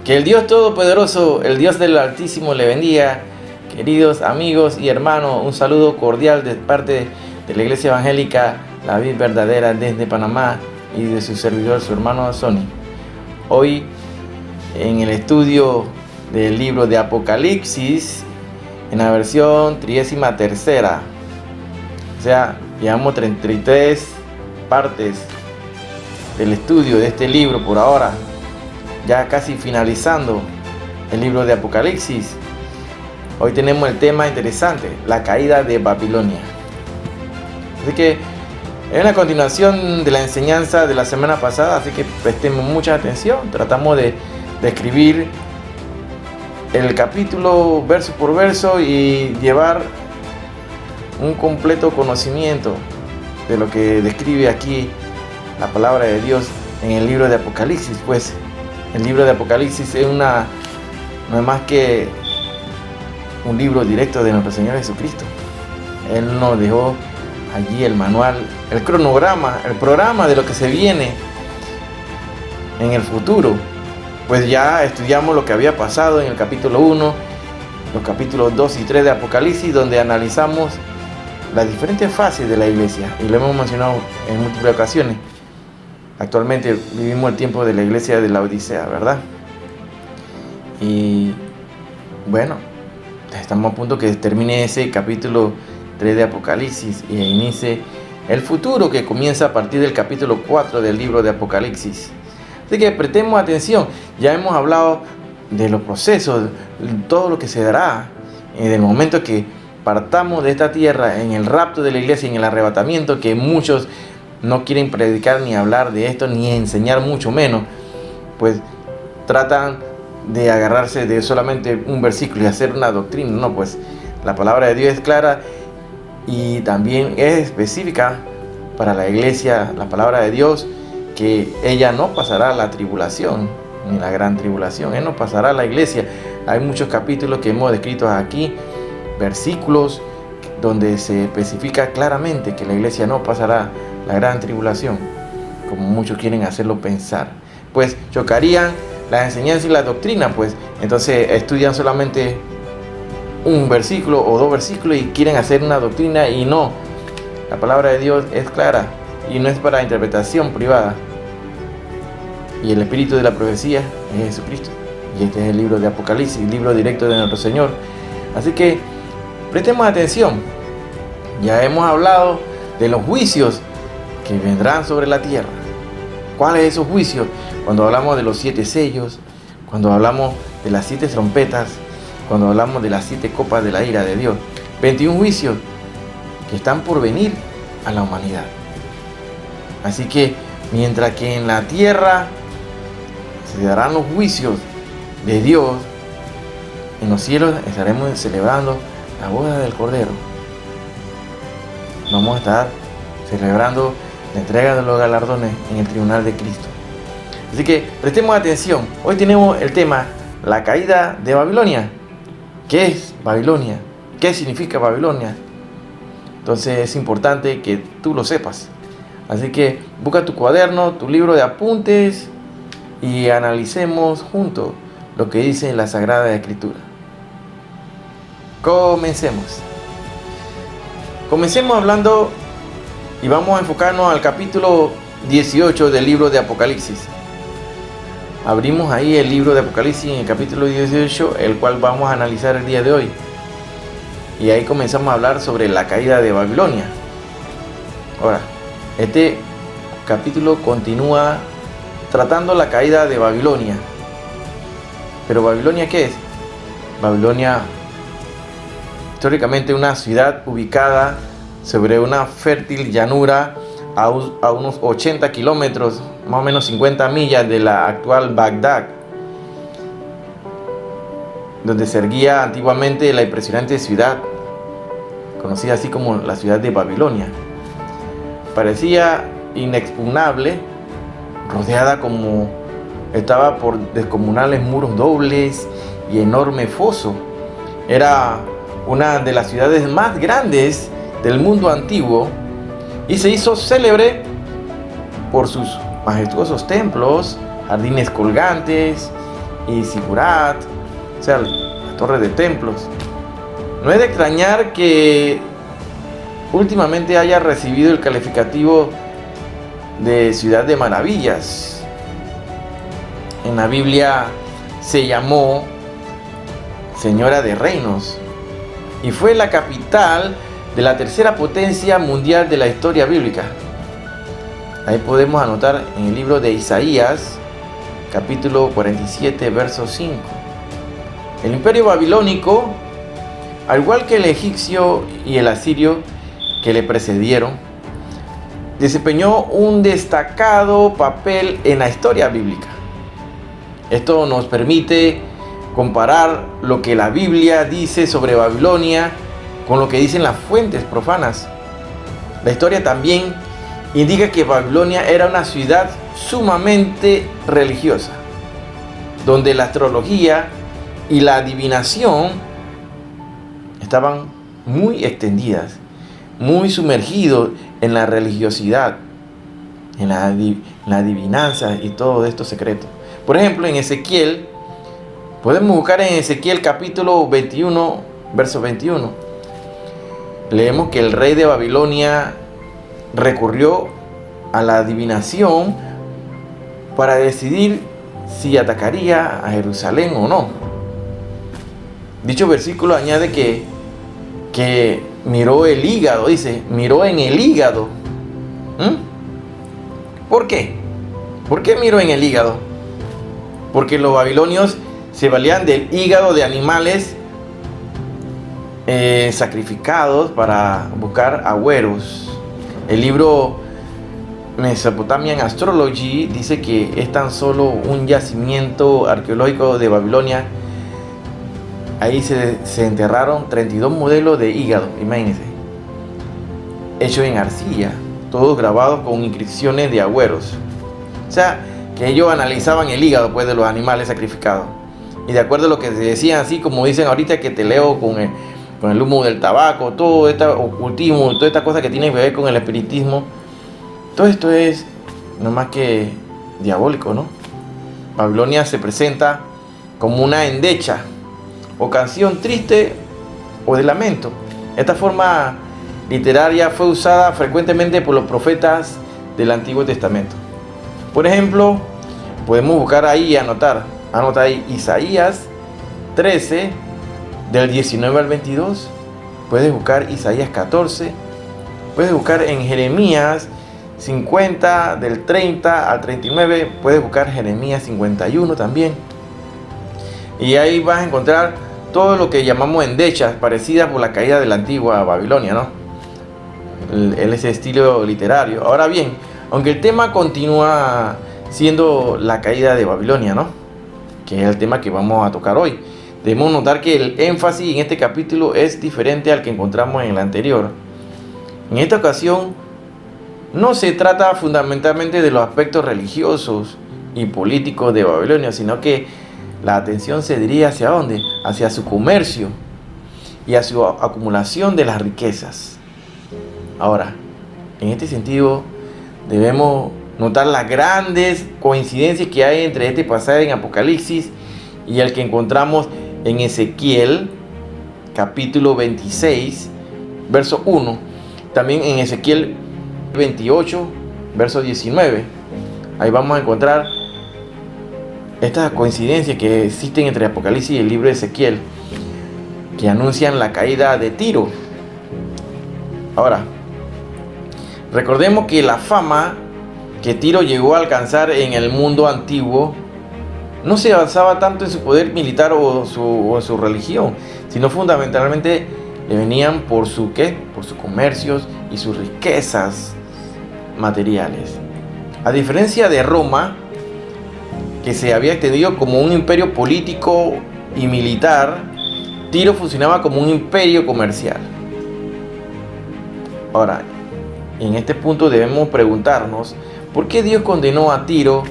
Que el Dios Todopoderoso, el Dios del Altísimo, le bendiga. Queridos amigos y hermanos, un saludo cordial de parte de la Iglesia Evangélica La Vid Verdadera desde Panamá y de su servidor, su hermano Sony. Hoy, en el estudio del libro de Apocalipsis, en la versión 33ª, o sea, llevamos 33 partes del estudio de este libro por ahora, ya casi finalizando el libro de Apocalipsis. Hoy tenemos el tema interesante, la caída de Babilonia. Así que es una continuación de la enseñanza de la semana pasada, así que prestemos mucha atención. Tratamos de escribir el capítulo verso por verso y llevar un completo conocimiento de lo que describe aquí la palabra de Dios en el libro de Apocalipsis. Pues el libro de Apocalipsis no es más que un libro directo de nuestro Señor Jesucristo. Él nos dejó allí el manual, el cronograma, el programa de lo que se viene en el futuro. Pues ya estudiamos lo que había pasado en el capítulo 1, los capítulos 2 y 3 de Apocalipsis, donde analizamos las diferentes fases de la iglesia, y lo hemos mencionado en múltiples ocasiones. Actualmente vivimos el tiempo de la iglesia de la Odisea, ¿verdad? Y bueno, estamos a punto que termine ese capítulo 3 de Apocalipsis y inicie el futuro, que comienza a partir del capítulo 4 del libro de Apocalipsis. Así que prestemos atención. Ya hemos hablado de los procesos, todo lo que se dará en el momento que partamos de esta tierra, en el rapto de la iglesia, en el arrebatamiento, que muchos no quieren predicar ni hablar de esto, ni enseñar mucho menos. Pues tratan de agarrarse de solamente un versículo y hacer una doctrina. No, pues la palabra de Dios es clara y también es específica para la iglesia, la palabra de Dios, que ella no pasará la tribulación, ni la gran tribulación. Él no pasará la iglesia. Hay muchos capítulos que hemos descrito aquí, versículos donde se especifica claramente que la iglesia no pasará la gran tribulación, como muchos quieren hacerlo pensar. Pues chocarían la enseñanza y la doctrina, pues entonces estudian solamente un versículo o dos versículos y quieren hacer una doctrina, y no. La palabra de Dios es clara y no es para interpretación privada. Y el espíritu de la profecía es Jesucristo. Y este es el libro de Apocalipsis, el libro directo de nuestro Señor. Así que prestemos atención. Ya hemos hablado de los juicios que vendrán sobre la tierra. ¿Cuáles esos juicios? Cuando hablamos de los 7 sellos, cuando hablamos de las 7 trompetas, cuando hablamos de las 7 copas de la ira de Dios. 21 juicios que están por venir a la humanidad. Así que mientras que en la tierra se darán los juicios de Dios, en los cielos estaremos celebrando la boda del Cordero. Vamos a estar celebrando la entrega de los galardones en el tribunal de Cristo. Así que prestemos atención. Hoy tenemos el tema, la caída de Babilonia. ¿Qué es Babilonia? ¿Qué significa Babilonia? Entonces es importante que tú lo sepas. Así que busca tu cuaderno, tu libro de apuntes y analicemos juntos lo que dice la Sagrada Escritura. Comencemos. Comencemos hablando y vamos a enfocarnos al capítulo 18 del libro de Apocalipsis. Abrimos ahí el libro de Apocalipsis en el capítulo 18, el cual vamos a analizar el día de hoy. Y ahí comenzamos a hablar sobre la caída de Babilonia. Ahora, este capítulo continúa tratando la caída de Babilonia. Pero ¿Babilonia qué es? Babilonia, históricamente una ciudad ubicada sobre una fértil llanura a unos 80 kilómetros, más o menos 50 millas de la actual Bagdad, donde se erguía antiguamente la impresionante ciudad, conocida así como la ciudad de Babilonia. Parecía inexpugnable, rodeada como estaba por descomunales muros dobles y enorme foso. Era una de las ciudades más grandes del mundo antiguo y se hizo célebre por sus majestuosos templos, jardines colgantes y Sigurat, o sea, la torre de templos. No es de extrañar que últimamente haya recibido el calificativo de ciudad de maravillas. En la Biblia se llamó Señora de Reinos y fue la capital de la tercera potencia mundial de la historia bíblica. Ahí podemos anotar en el libro de Isaías, capítulo 47, verso 5. El imperio babilónico, al igual que el egipcio y el asirio que le precedieron, desempeñó un destacado papel en la historia bíblica. Esto nos permite comparar lo que la Biblia dice sobre Babilonia con lo que dicen las fuentes profanas. La historia también indica que Babilonia era una ciudad sumamente religiosa, donde la astrología y la adivinación estaban muy extendidas, muy sumergidos en la religiosidad, en la adivinanza y todos estos secretos. Por ejemplo, en Ezequiel, podemos buscar en Ezequiel capítulo 21, verso 21. Leemos que el rey de Babilonia recurrió a la adivinación para decidir si atacaría a Jerusalén o no. Dicho versículo añade que miró el hígado, dice, miró en el hígado. ¿Por qué? ¿Por qué miró en el hígado? Porque los babilonios se valían del hígado de animales sacrificados para buscar agüeros. El libro Mesopotamian Astrology dice que es tan solo un yacimiento arqueológico de Babilonia. Ahí se enterraron 32 modelos de hígado, imagínense, hechos en arcilla, todos grabados con inscripciones de agüeros. O sea, que ellos analizaban el hígado pues de los animales sacrificados. Y de acuerdo a lo que se decían, así como dicen ahorita que te leo con el humo del tabaco, todo este ocultismo, toda esta cosa que tiene que ver con el espiritismo, todo esto es no más que diabólico, ¿no? Babilonia se presenta como una endecha o canción triste o de lamento. Esta forma literaria fue usada frecuentemente por los profetas del Antiguo Testamento. Por ejemplo, podemos buscar ahí y anota ahí Isaías 13 del 19 al 22. Puedes buscar Isaías 14. Puedes buscar en Jeremías 50 del 30 al 39. Puedes buscar Jeremías 51 también. Y ahí vas a encontrar todo lo que llamamos endechas, parecidas por la caída de la antigua Babilonia, ¿no? Ese estilo literario. Ahora bien, aunque el tema continúa siendo la caída de Babilonia, ¿no?, que es el tema que vamos a tocar hoy, debemos notar que el énfasis en este capítulo es diferente al que encontramos en el anterior. En esta ocasión no se trata fundamentalmente de los aspectos religiosos y políticos de Babilonia, sino que la atención se dirige hacia ¿dónde? Hacia su comercio y a su acumulación de las riquezas. Ahora, en este sentido, debemos notar las grandes coincidencias que hay entre este pasaje en Apocalipsis y el que encontramos en Ezequiel, capítulo 26, verso 1. También en Ezequiel 28, verso 19. Ahí vamos a encontrar estas coincidencias que existen entre Apocalipsis y el libro de Ezequiel, que anuncian la caída de Tiro. Ahora, recordemos que la fama que Tiro llegó a alcanzar en el mundo antiguo no se basaba tanto en su poder militar o en su religión, sino fundamentalmente le venían por sus comercios y sus riquezas materiales. A diferencia de Roma, que se había extendido como un imperio político y militar, Tiro funcionaba como un imperio comercial. Ahora, en este punto debemos preguntarnos ¿por qué Dios condenó a Tiro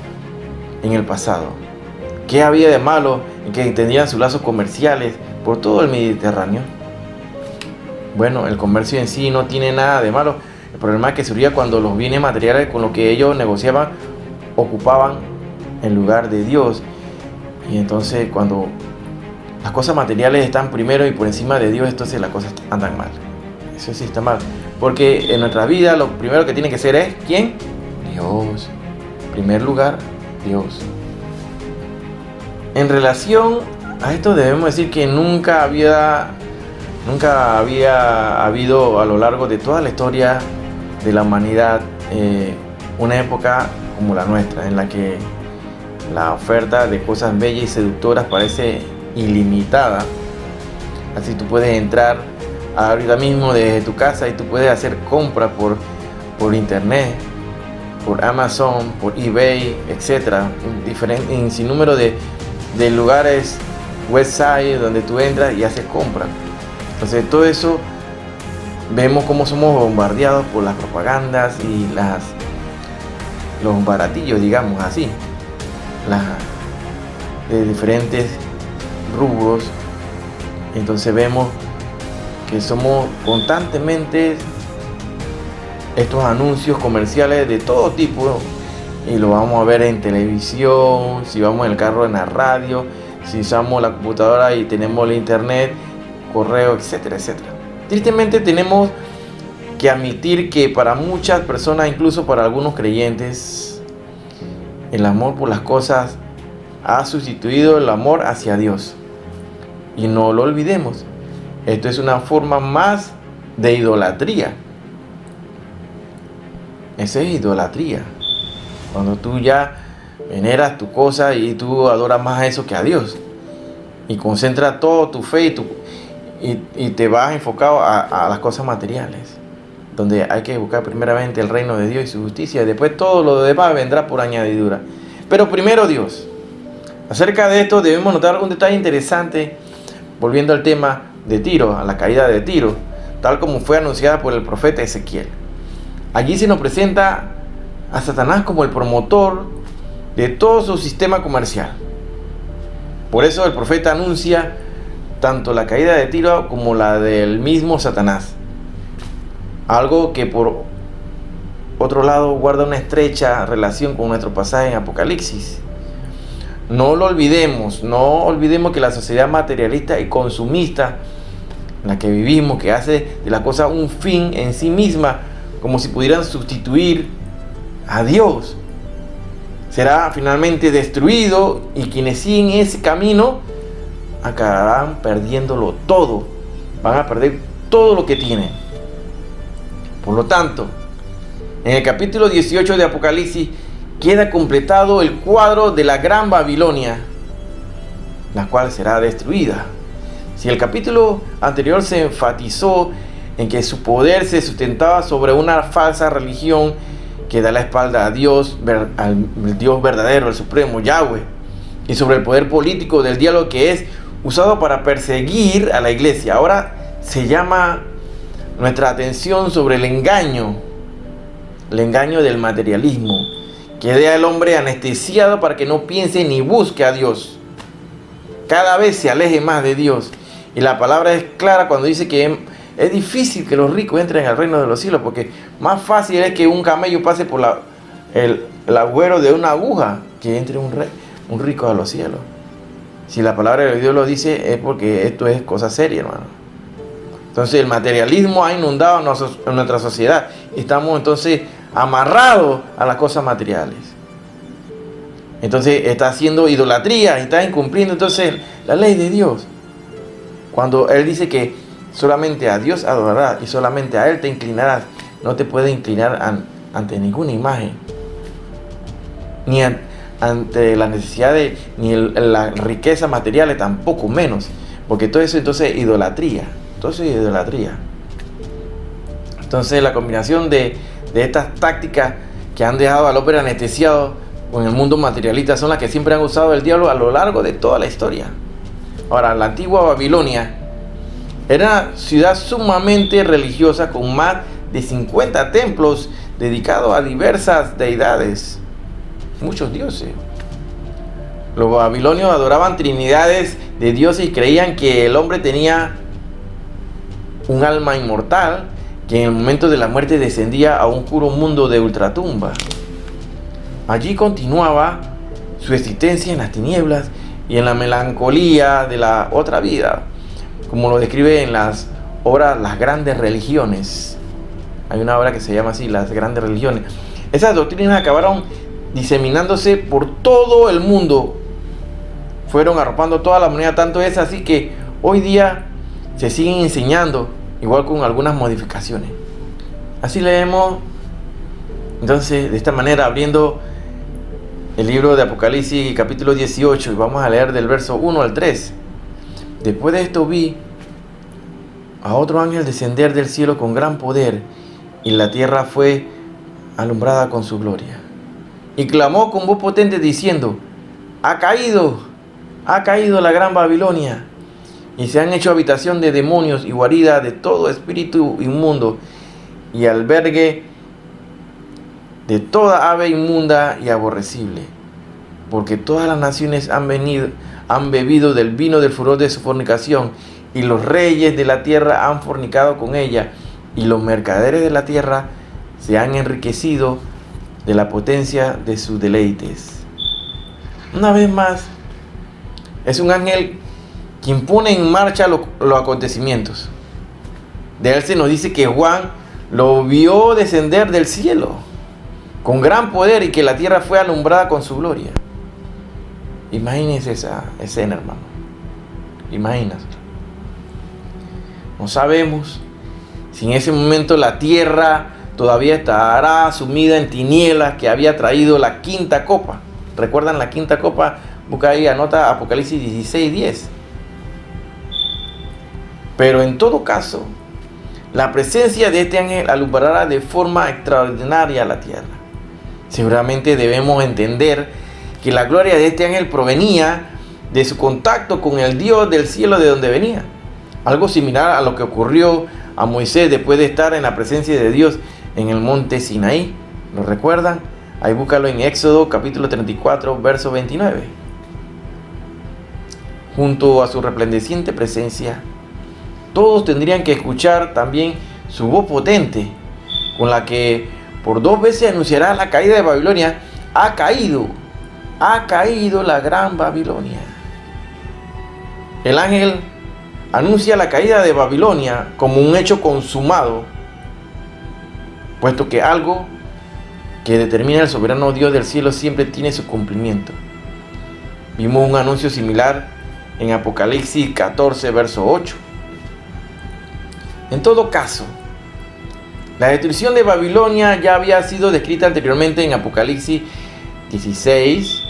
en el pasado? ¿Qué había de malo en que extendieran sus lazos comerciales por todo el Mediterráneo? Bueno, el comercio en sí no tiene nada de malo. El problema es que surgía cuando los bienes materiales con los que ellos negociaban ocupaban el lugar de Dios. Y entonces cuando las cosas materiales están primero y por encima de Dios, entonces las cosas andan mal. Eso sí está mal. Porque en nuestra vida lo primero que tiene que ser es ¿quién? Dios. En primer lugar, Dios. En relación a esto debemos decir que nunca había habido a lo largo de toda la historia de la humanidad una época como la nuestra, en la que la oferta de cosas bellas y seductoras parece ilimitada. Así tú puedes entrar ahorita mismo desde tu casa y tú puedes hacer compras por internet, por Amazon, por eBay, etcétera, en sinnúmero de lugares, websites donde tú entras y haces compras. Entonces todo eso vemos cómo somos bombardeados por las propagandas y los baratillos, digamos así, de diferentes rubros. Entonces vemos que somos constantemente estos anuncios comerciales de todo tipo, y lo vamos a ver en televisión, si vamos en el carro, en la radio, si usamos la computadora y tenemos el internet, correo, etcétera, etcétera. Tristemente tenemos que admitir que para muchas personas, incluso para algunos creyentes, el amor por las cosas ha sustituido el amor hacia Dios. Y no lo olvidemos, esto es una forma más de idolatría. Esa es idolatría. Cuando tú ya veneras tu cosa y tú adoras más a eso que a Dios. Y concentras todo tu fe y te vas enfocado a las cosas materiales. Donde hay que buscar primeramente el reino de Dios y su justicia. Y después todo lo demás vendrá por añadidura. Pero primero Dios. Acerca de esto debemos notar un detalle interesante. Volviendo al tema de Tiro, a la caída de Tiro. Tal como fue anunciada por el profeta Ezequiel. Allí se nos presenta a Satanás como el promotor de todo su sistema comercial. Por eso el profeta anuncia tanto la caída de Tiro como la del mismo Satanás. Algo que por otro lado guarda una estrecha relación con nuestro pasaje en Apocalipsis. No lo olvidemos, no olvidemos que la sociedad materialista y consumista en la que vivimos, que hace de la cosa un fin en sí misma, como si pudieran sustituir a Dios, será finalmente destruido, y quienes siguen ese camino acabarán perdiéndolo todo, van a perder todo lo que tienen. Por lo tanto, en el capítulo 18 de Apocalipsis queda completado el cuadro de la Gran Babilonia, la cual será destruida. Si el capítulo anterior se enfatizó en que su poder se sustentaba sobre una falsa religión que da la espalda a Dios, al Dios verdadero, el supremo, Yahweh, y sobre el poder político del diálogo que es usado para perseguir a la iglesia, ahora se llama nuestra atención sobre el engaño del materialismo, que deja al hombre anestesiado para que no piense ni busque a Dios. Cada vez se aleje más de Dios. Y la palabra es clara cuando dice que es difícil que los ricos entren al reino de los cielos, porque más fácil es que un camello pase por el agujero de una aguja que entre un rico a los cielos. Si la palabra de Dios lo dice, es porque esto es cosa seria, hermano. Entonces el materialismo ha inundado en nuestra sociedad. Estamos entonces amarrados a las cosas materiales. Entonces está haciendo idolatría y está incumpliendo entonces la ley de Dios. Cuando Él dice que solamente a Dios adorarás y solamente a Él te inclinarás, no te puedes inclinar ante ninguna imagen, ni ante la necesidad ni la riqueza material, tampoco menos, porque todo eso entonces es idolatría. Entonces es idolatría. Entonces la combinación de estas tácticas que han dejado al hombre anestesiado con el mundo materialista son las que siempre han usado el diablo a lo largo de toda la historia. Ahora, la antigua Babilonia era una ciudad sumamente religiosa con más de 50 templos dedicados a diversas deidades, muchos dioses. Los babilonios adoraban trinidades de dioses y creían que el hombre tenía un alma inmortal que en el momento de la muerte descendía a un oscuro mundo de ultratumba. Allí continuaba su existencia en las tinieblas y en la melancolía de la otra vida, como lo describe en las obras Las Grandes Religiones. Hay una obra que se llama así, Las Grandes Religiones. Esas doctrinas acabaron diseminándose por todo el mundo, fueron arropando toda la humanidad, tanto es así que hoy día se siguen enseñando, igual con algunas modificaciones. Así leemos entonces de esta manera, abriendo el libro de Apocalipsis capítulo 18, y vamos a leer del verso 1 al 3. Después de esto vi a otro ángel descender del cielo con gran poder, y la tierra fue alumbrada con su gloria. Y clamó con voz potente diciendo: ha caído la gran Babilonia, y se han hecho habitación de demonios y guarida de todo espíritu inmundo, y albergue de toda ave inmunda y aborrecible, porque todas las naciones han bebido del vino del furor de su fornicación, y los reyes de la tierra han fornicado con ella, y los mercaderes de la tierra se han enriquecido de la potencia de sus deleites. Una vez más, es un ángel quien pone en marcha los acontecimientos. De él se nos dice que Juan lo vio descender del cielo con gran poder, y que la tierra fue alumbrada con su gloria. Imagínense esa escena, hermano. Imagínate. No sabemos si en ese momento la tierra todavía estará sumida en tinieblas que había traído la quinta copa. ¿Recuerdan la quinta copa? Busca ahí, anota Apocalipsis 16:10. Pero en todo caso, la presencia de este ángel alumbrará de forma extraordinaria la tierra. Seguramente debemos entender que la gloria de este ángel provenía de su contacto con el Dios del cielo de donde venía. Algo similar a lo que ocurrió a Moisés después de estar en la presencia de Dios en el monte Sinaí. ¿Lo recuerdan? Ahí búscalo en Éxodo capítulo 34, verso 29. Junto a su resplandeciente presencia, todos tendrían que escuchar también su voz potente, con la que por 2 veces anunciará la caída de Babilonia. Ha caído la gran Babilonia. El ángel anuncia la caída de Babilonia como un hecho consumado, puesto que algo que determina el soberano Dios del cielo siempre tiene su cumplimiento. Vimos un anuncio similar en Apocalipsis 14, verso 8. En todo caso, la destrucción de Babilonia ya había sido descrita anteriormente en Apocalipsis 16,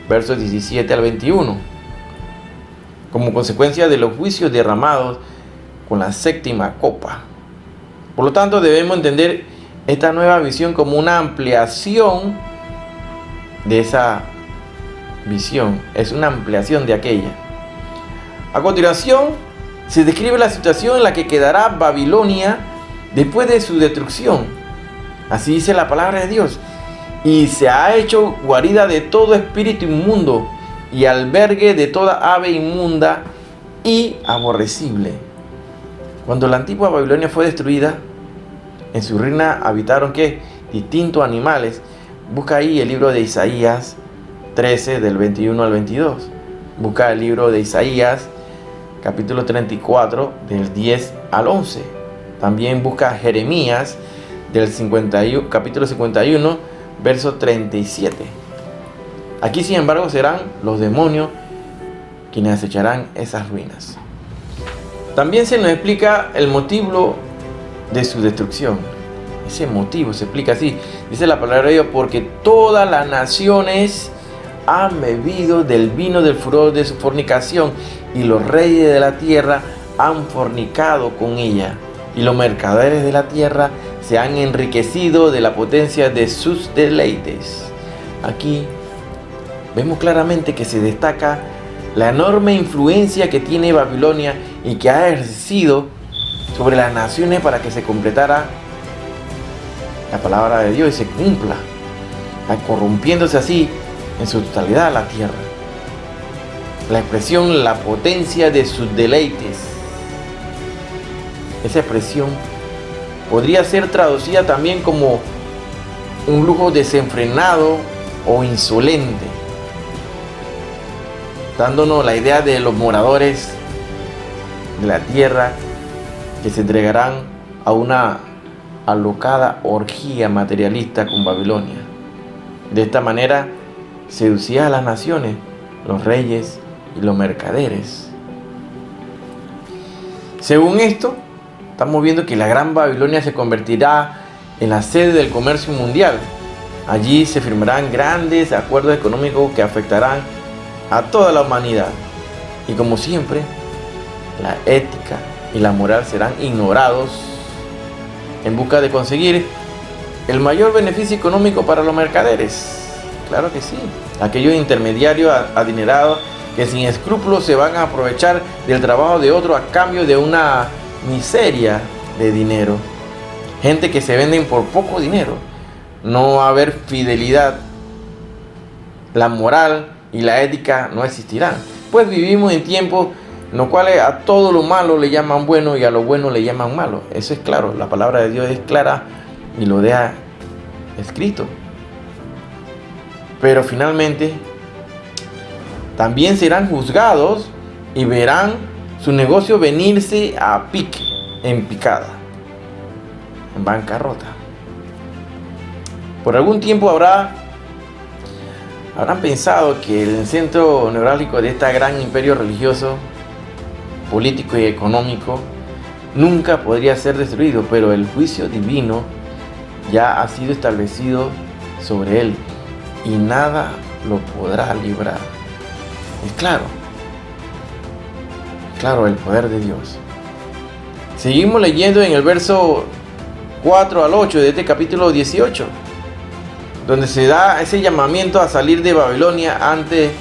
versos 17 al 21, como consecuencia de los juicios derramados con la séptima copa. Por lo tanto, debemos entender esta nueva visión como una ampliación de esa visión. Es una ampliación de aquella. A continuación, se describe la situación en la que quedará Babilonia después de su destrucción. Así dice la palabra de Dios: y se ha hecho guarida de todo espíritu inmundo y albergue de toda ave inmunda y aborrecible. Cuando la antigua Babilonia fue destruida, en su ruina habitaron ¿qué? Distintos animales. Busca ahí el libro de Isaías 13, del 21 al 22. Busca el libro de Isaías capítulo 34, del 10 al 11. También busca Jeremías del capítulo 51, verso 37. Aquí, sin embargo, serán los demonios quienes acecharán esas ruinas. También se nos explica el motivo de su destrucción. Ese motivo se explica así. Dice la palabra de Dios: porque todas las naciones han bebido del vino del furor de su fornicación, y los reyes de la tierra han fornicado con ella, y los mercaderes de la tierra se han enriquecido de la potencia de sus deleites. Aquí vemos claramente que se destaca la enorme influencia que tiene Babilonia y que ha ejercido sobre las naciones para que se completara la palabra de Dios y se cumpla, corrompiéndose así en su totalidad la tierra. La expresión la potencia de sus deleites. Esa expresión podría ser traducida también como un lujo desenfrenado o insolente. dándonos la idea de los moradores de la tierra que se entregarán a una alocada orgía materialista con Babilonia. De esta manera seducía a las naciones, los reyes y los mercaderes. Según esto, estamos viendo que la Gran Babilonia se convertirá en la sede del comercio mundial. Allí se firmarán grandes acuerdos económicos que afectarán a toda la humanidad. Y como siempre, la ética y la moral serán ignorados en busca de conseguir el mayor beneficio económico para los mercaderes. Claro que sí. Aquellos intermediarios adinerados que sin escrúpulos se van a aprovechar del trabajo de otro a cambio de una miseria de dinero. Gente que se venden por poco dinero. No va a haber fidelidad. La moral y la ética no existirán. Pues vivimos en tiempos en los cuales a todo lo malo le llaman bueno y a lo bueno le llaman malo. Eso es claro. La palabra de Dios es clara y lo deja escrito. Pero finalmente también serán juzgados y verán su negocio venirse a pique, en picada, en bancarrota. Por algún tiempo habrán pensado que el centro neurálgico de este gran imperio religioso, político y económico nunca podría ser destruido, pero el juicio divino ya ha sido establecido sobre él y nada lo podrá librar. Es claro el poder de Dios. Seguimos leyendo en el verso 4 al 8 de este capítulo 18, donde se da ese llamamiento a salir de Babilonia ante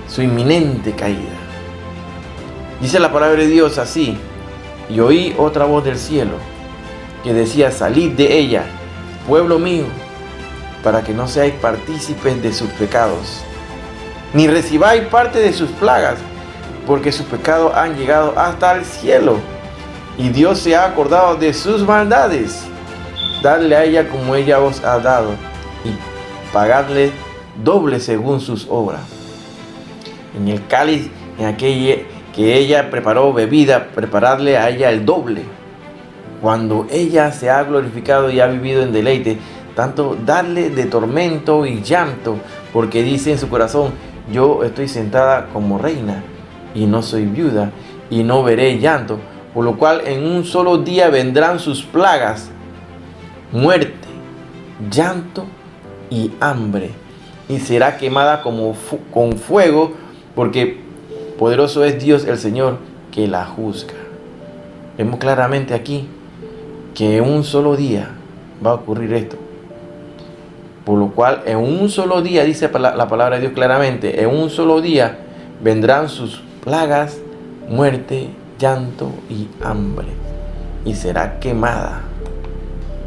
su inminente caída. Dice la palabra de Dios así: y oí otra voz del cielo que decía: salid de ella, pueblo mío, para que no seáis partícipes de sus pecados, ni recibáis parte de sus plagas, porque sus pecados han llegado hasta el cielo, y Dios se ha acordado de sus maldades. Dadle a ella como ella os ha dado, y pagadle doble según sus obras. En el cáliz en aquel que ella preparó bebida, preparadle a ella el doble. Cuando ella se ha glorificado y ha vivido en deleite, tanto darle de tormento y llanto, porque dice en su corazón: yo estoy sentada como reina y no soy viuda y no veré llanto, por lo cual en un solo día vendrán sus plagas, muerte, llanto y hambre, y será quemada con fuego, porque poderoso es Dios el Señor que la juzga. Vemos claramente aquí que en un solo día va a ocurrir esto. Por lo cual en un solo día, dice la palabra de Dios claramente, en un solo día vendrán sus plagas, muerte, llanto y hambre, y será quemada.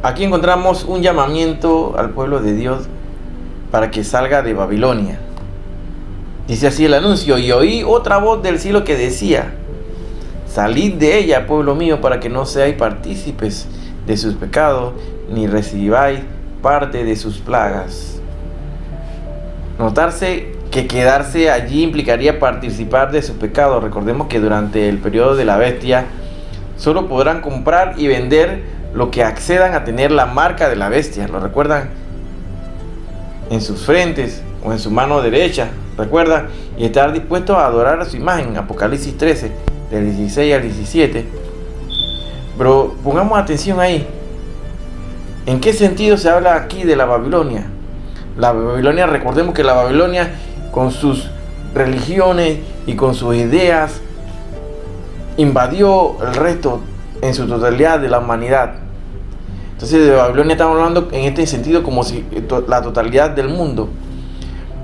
Aquí encontramos un llamamiento al pueblo de Dios para que salga de Babilonia. Dice así el anuncio: y oí otra voz del cielo que decía: salid de ella, pueblo mío, para que no seáis partícipes de sus pecados, ni recibáis parte de sus plagas. Notarse que quedarse allí implicaría participar de sus pecados. Recordemos que durante el periodo de la bestia solo podrán comprar y vender lo que accedan a tener la marca de la bestia. ¿Lo recuerdan? En sus frentes o en su mano derecha, ¿recuerdan? Y estar dispuestos a adorar a su imagen. Apocalipsis 13, del 16 al 17. Pero pongamos atención ahí. ¿En qué sentido se habla aquí de la Babilonia? La Babilonia, recordemos que la Babilonia, con sus religiones y con sus ideas, invadió el resto en su totalidad de la humanidad. Entonces de Babilonia estamos hablando en este sentido como si la totalidad del mundo.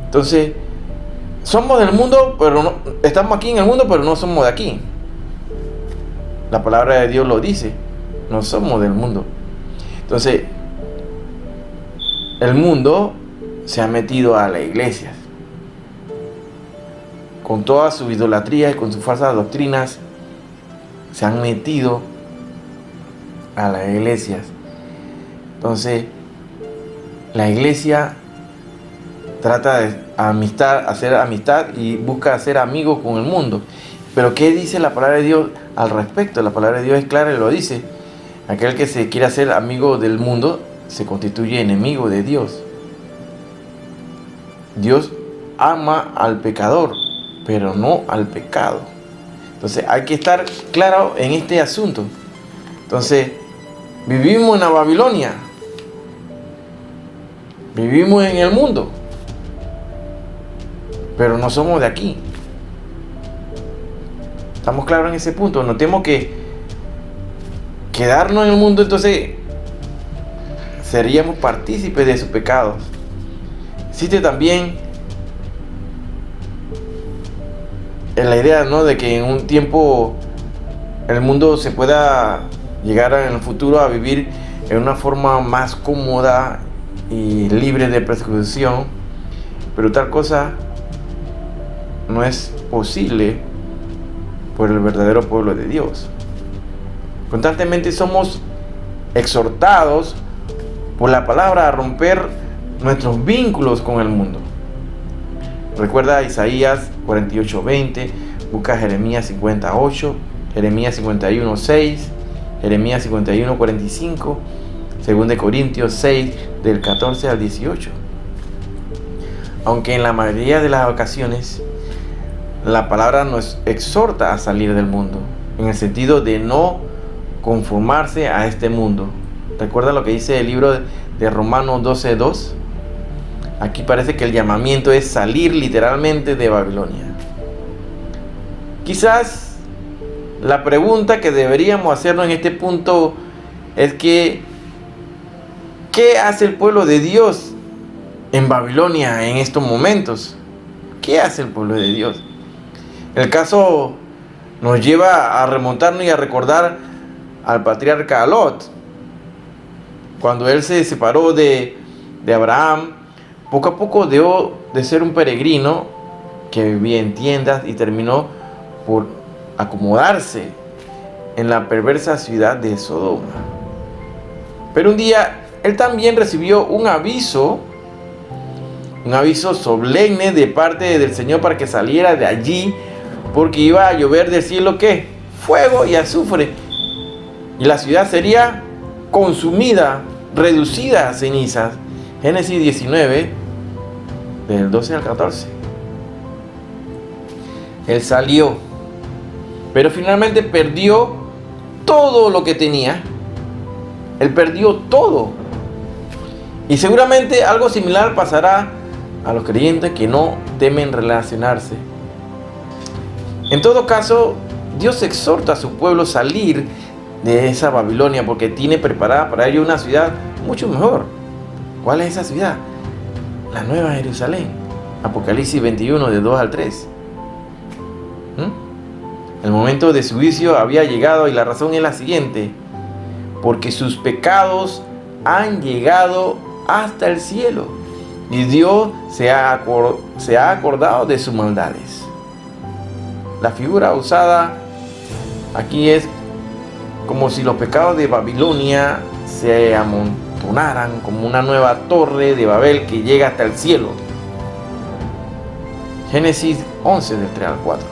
Entonces somos del mundo, pero no, estamos aquí en el mundo, pero no somos de aquí. La palabra de Dios lo dice: no somos del mundo. Entonces el mundo se ha metido a las iglesias con toda su idolatría y con sus falsas doctrinas. Se han metido a las iglesias. Entonces la iglesia trata de hacer amistad y busca hacer amigos con el mundo. Pero ¿qué dice la palabra de Dios al respecto? La palabra de Dios es clara y lo dice. Aquel que se quiere hacer amigo del mundo se constituye enemigo de Dios. Dios ama al pecador, pero no al pecado. Entonces hay que estar claro en este asunto. Entonces, vivimos en la Babilonia. Vivimos en el mundo. Pero no somos de aquí. ¿Estamos claros en ese punto? No tenemos que quedarnos en el mundo, entonces seríamos partícipes de sus pecados. Existe también la idea, ¿no?, de que en un tiempo el mundo se pueda llegar en el futuro a vivir en una forma más cómoda y libre de persecución, pero tal cosa no es posible por el verdadero pueblo de Dios. Constantemente somos exhortados por la palabra a romper nuestros vínculos con el mundo. Recuerda Isaías 48:20, busca Jeremías 58, Jeremías 51:6, Jeremías 51:45, 2 Corintios 6, del 14 al 18. Aunque en la mayoría de las ocasiones la palabra nos exhorta a salir del mundo, en el sentido de no conformarse a este mundo. ¿Recuerda lo que dice el libro de Romanos 12:2? Aquí parece que el llamamiento es salir literalmente de Babilonia. Quizás la pregunta que deberíamos hacernos en este punto es que ¿qué hace el pueblo de Dios en Babilonia en estos momentos? ¿Qué hace el pueblo de Dios? El caso nos lleva a remontarnos y a recordar al patriarca Lot. Cuando él se separó de Abraham, poco a poco dejó de ser un peregrino que vivía en tiendas y terminó por acomodarse en la perversa ciudad de Sodoma. Pero un día él también recibió un aviso solemne de parte del Señor para que saliera de allí, porque iba a llover del cielo, ¿qué? Fuego y azufre, y la ciudad sería consumida, reducida a cenizas. Génesis 19, del 12 al 14. Él salió, pero finalmente perdió todo lo que tenía. Él perdió todo. Y seguramente algo similar pasará a los creyentes que no temen relacionarse. En todo caso, Dios exhorta a su pueblo a salir de esa Babilonia, porque tiene preparada para ellos una ciudad mucho mejor. ¿Cuál es esa ciudad? La Nueva Jerusalén. Apocalipsis 21, de 2 al 3. El momento de su juicio había llegado, y la razón es la siguiente: porque sus pecados han llegado hasta el cielo, y Dios se ha acordado de sus maldades. La figura usada aquí es como si los pecados de Babilonia se amontonaran como una nueva torre de Babel que llega hasta el cielo. Génesis 11, del 3 al 4.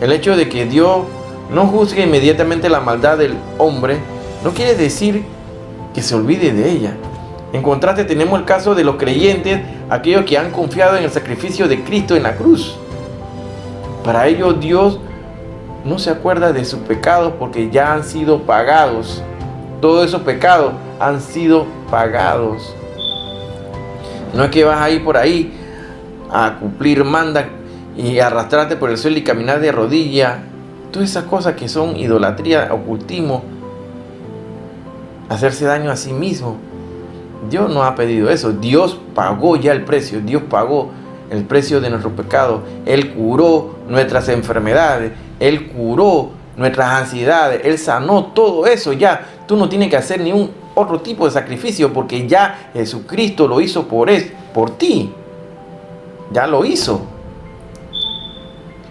El hecho de que Dios no juzgue inmediatamente la maldad del hombre no quiere decir que se olvide de ella. En contraste, tenemos el caso de los creyentes, aquellos que han confiado en el sacrificio de Cristo en la cruz. Para ellos Dios no se acuerda de sus pecados, porque ya han sido pagados. Todos esos pecados han sido pagados. No es que vas a ir por ahí a cumplir manda y arrastrarte por el suelo y caminar de rodillas. Todas esas cosas que son idolatría, ocultismo, hacerse daño a sí mismo. Dios no ha pedido eso. Dios pagó ya el precio. Dios pagó el precio de nuestro pecado. Él curó nuestras enfermedades. Él curó nuestras ansiedades. Él sanó todo eso ya. Tú no tienes que hacer ningún otro tipo de sacrificio, porque ya Jesucristo lo hizo por ti. Ya lo hizo.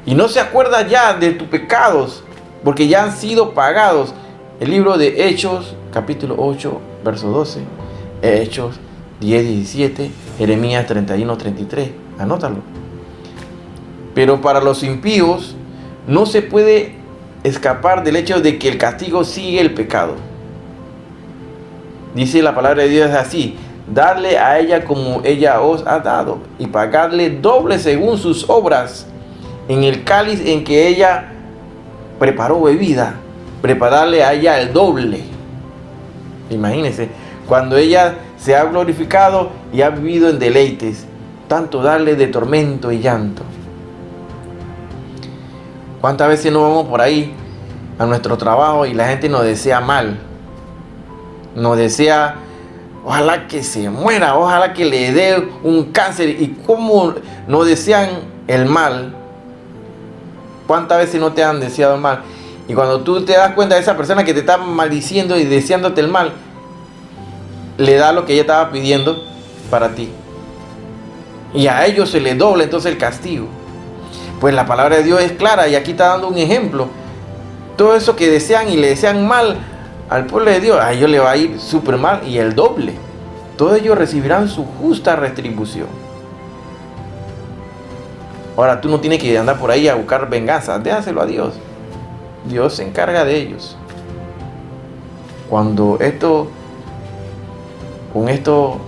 Y no se acuerda ya de tus pecados, porque ya han sido pagados. El libro de Hechos, capítulo 8, verso 12. Hechos 10, 17. Jeremías 31:33. Anótalo. Pero para los impíos no se puede escapar del hecho de que el castigo sigue el pecado. Dice la palabra de Dios así: darle a ella como ella os ha dado, y pagarle doble según sus obras. En el cáliz en que ella preparó bebida, prepararle a ella el doble. Imagínense, cuando ella se ha glorificado y ha vivido en deleites, tanto darle de tormento y llanto. ¿Cuántas veces no vamos por ahí a nuestro trabajo y la gente nos desea mal? Nos desea, ojalá que se muera, ojalá que le dé un cáncer. Y cómo nos desean el mal. ¿Cuántas veces no te han deseado el mal? Y cuando tú te das cuenta de esa persona que te está maldiciendo y deseándote el mal, le da lo que ella estaba pidiendo para ti. Y a ellos se le dobla entonces el castigo. Pues la palabra de Dios es clara, y aquí está dando un ejemplo. Todo eso que desean y le desean mal al pueblo de Dios, a ellos le va a ir súper mal, y el doble. Todos ellos recibirán su justa retribución. Ahora tú no tienes que andar por ahí a buscar venganza, déjaselo a Dios. Dios se encarga de ellos. Con esto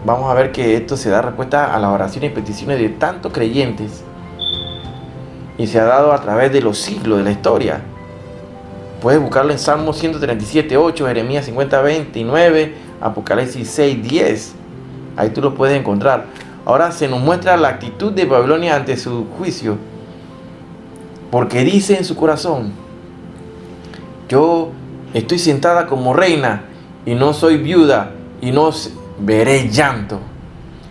vamos a ver que esto se da respuesta a las oraciones y peticiones de tantos creyentes, y se ha dado a través de los siglos de la historia. Puedes buscarlo en Salmo 137:8, Jeremías 50:29, Apocalipsis 6:10. Ahí tú lo puedes encontrar. Ahora se nos muestra la actitud de Babilonia ante su juicio, porque dice en su corazón: yo estoy sentada como reina y no soy viuda, y no veré llanto.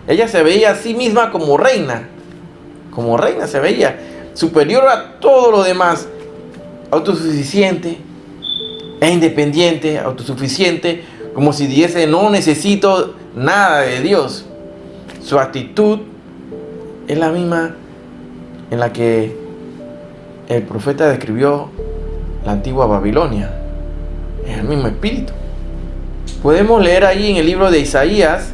Ella se veía a sí misma como reina se veía, superior a todo lo demás, autosuficiente e independiente, autosuficiente, como si dijese: no necesito nada de Dios. Su actitud es la misma en la que el profeta describió la antigua Babilonia. Es el mismo espíritu. Podemos leer ahí en el libro de Isaías,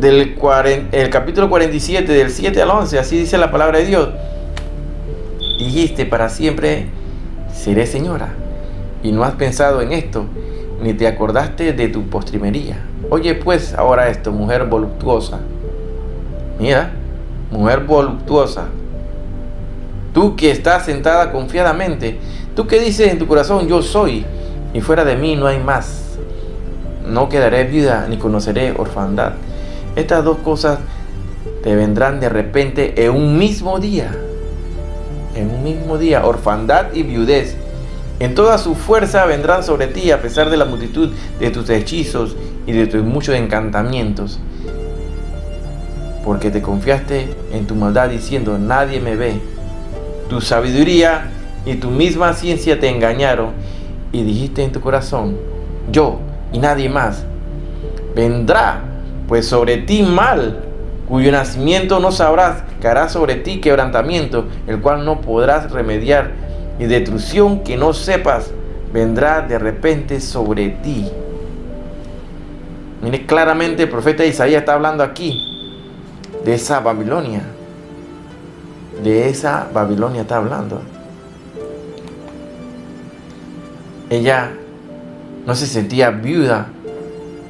el capítulo 47, del 7 al 11, así dice la palabra de Dios: dijiste, para siempre seré señora, y no has pensado en esto, ni te acordaste de tu postrimería. Oye pues ahora esto, mujer voluptuosa. Mira, mujer voluptuosa, tú que estás sentada confiadamente, tú que dices en tu corazón: yo soy, y fuera de mí no hay más. No quedaré viuda, ni conoceré orfandad. Estas dos cosas te vendrán de repente en un mismo día. En un mismo día, orfandad y viudez. En toda su fuerza vendrán sobre ti, a pesar de la multitud de tus hechizos y de tus muchos encantamientos. Porque te confiaste en tu maldad diciendo: nadie me ve. Tu sabiduría y tu misma ciencia te engañaron, y dijiste en tu corazón: yo y nadie más. Vendrá pues sobre ti mal, cuyo nacimiento no sabrás, caerá sobre ti quebrantamiento, el cual no podrás remediar, y destrucción que no sepas vendrá de repente sobre ti. Mire, claramente el profeta Isaías está hablando aquí de esa Babilonia. De esa Babilonia está hablando. Ella no se sentía viuda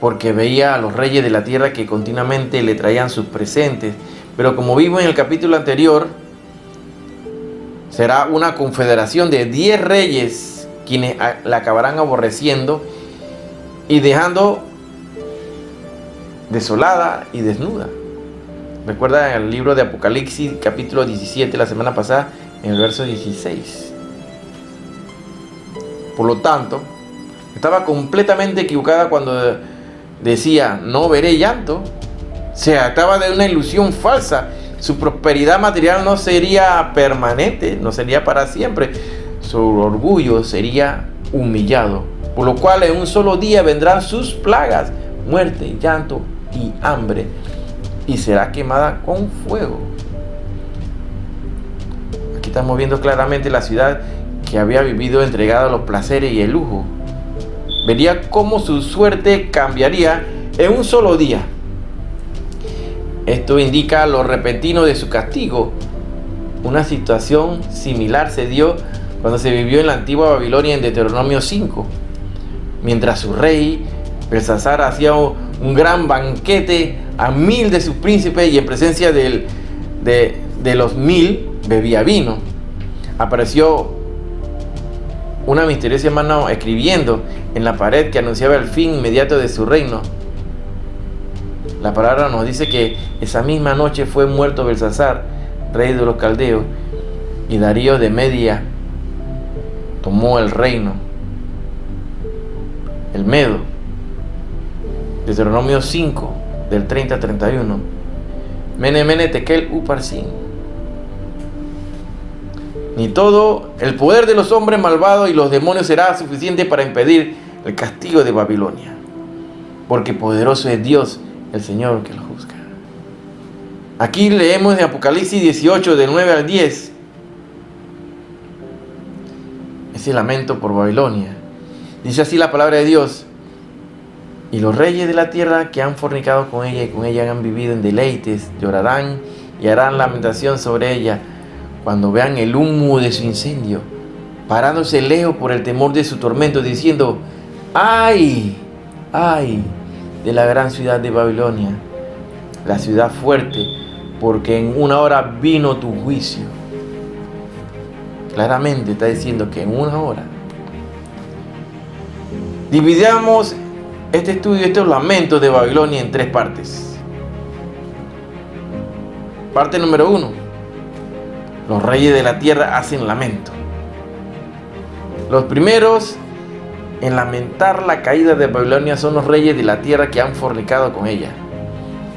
porque veía a los reyes de la tierra que continuamente le traían sus presentes. Pero como vimos en el capítulo anterior, será una confederación de 10 reyes quienes la acabarán aborreciendo y dejando desolada y desnuda. Recuerda el libro de Apocalipsis, capítulo 17, la semana pasada, en el verso 16. Por lo tanto, estaba completamente equivocada cuando decía: no veré llanto. Se trataba de una ilusión falsa. Su prosperidad material no sería permanente, no sería para siempre. Su orgullo sería humillado, por lo cual en un solo día vendrán sus plagas: muerte, llanto y hambre, y será quemada con fuego. Aquí estamos viendo claramente la ciudad que había vivido entregada a los placeres y el lujo. Vería cómo su suerte cambiaría en un solo día. Esto indica lo repentino de su castigo. Una situación similar se dio cuando se vivió en la antigua Babilonia en Deuteronomio 5. Mientras su rey Belsasar hacía un gran banquete a 1000 de sus príncipes y en presencia de los 1000 bebía vino. Apareció una misteriosa mano escribiendo en la pared que anunciaba el fin inmediato de su reino. La palabra nos dice que esa misma noche fue muerto Belsasar, rey de los caldeos, y Darío de Media tomó el reino, el Medo. Deuteronomio 5, del 30 al 31. Mene, mene, tekel, uparsin. Ni todo el poder de los hombres malvados y los demonios será suficiente para impedir el castigo de Babilonia, porque poderoso es Dios, el Señor, que lo juzga. Aquí leemos de Apocalipsis 18, del 9 al 10. Ese lamento por Babilonia. Dice así la palabra de Dios: y los reyes de la tierra que han fornicado con ella y con ella han vivido en deleites, llorarán y harán lamentación sobre ella cuando vean el humo de su incendio, parándose lejos por el temor de su tormento, diciendo: ¡ay! ¡ay! De la gran ciudad de Babilonia, la ciudad fuerte, porque en una hora vino tu juicio. Claramente está diciendo que en una hora. Dividamos este estudio, estos lamentos de Babilonia, en 3 partes. Parte número 1. Los reyes de la tierra hacen lamento. Los primeros en lamentar la caída de Babilonia son los reyes de la tierra que han fornicado con ella